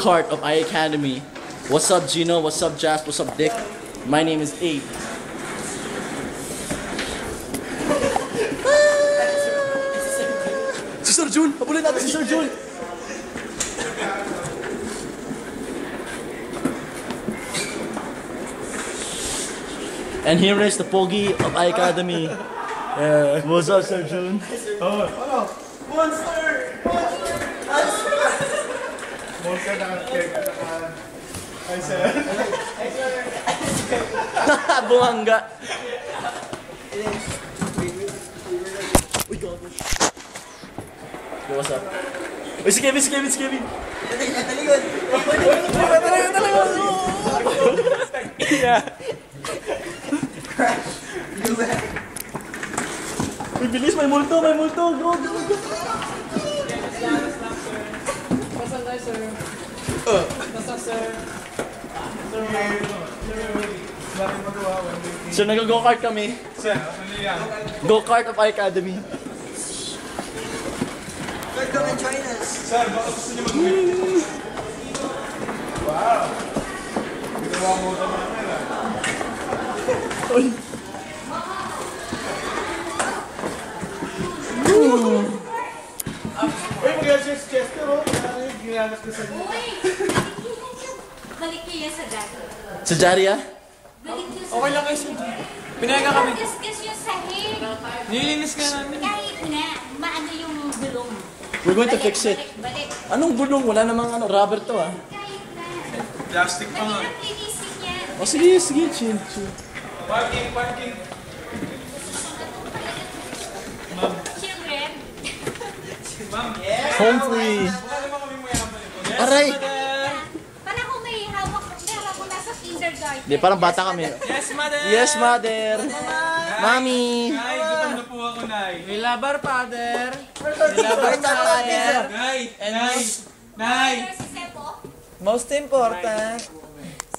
go-kart of I Academy. What's up, Gino? What's up, Jas? What's up, Dick? My name is Abe. Si Sir Jun! Habulin natin si Sir Jun! And here is the Pogi of I Academy. What's up, Sir Jun? Monster! Monster na Hi, sir. Bumangga. Uy, gago. What's up? Uy, si Kevin, si Kevin, si Kevin. Talikod! Uy, bilis, may multo, may multo. Go, go, go. Pasang tayo, sir. Pasang, sir. So, nag-go-kart kami. Sir, ano yan? Go-kart of I Academy. Sir, come and join us. Sir, baka gusto niyo mag-win. Wow! Ginawa mo ito namin, Uy. Uy, mag-chest Chester, oh. Ginagas ko sa inyo. Uy! Balik niyo yan sa dati. Sa Jaria? Balik niyo sa Okay lang kayo, sir. Pinayagan kami. Gas-gas yung sahig. Nilinis nga namin. Kahit na, maano yung gulong. We're going to fix it. Balik. Anong gulong? Wala namang rubber to, ah. Kahit na. Plastic pa nga. Mahirap linisin yan. O, sige, sige, chill, chill. Parking, parking. Siyempre, Ma'am, yes. Home free. Wala naman kami mayaman ito. Aray! parang kung may hawak mo nasa kindergarten. Di, parang bata kami. Yes, mother! Yes, mother. Mami. Nay, gutom na po ako, Nay. We love our father. We love our mother. Nay! And Nay! Nay! Si Sepo, most important,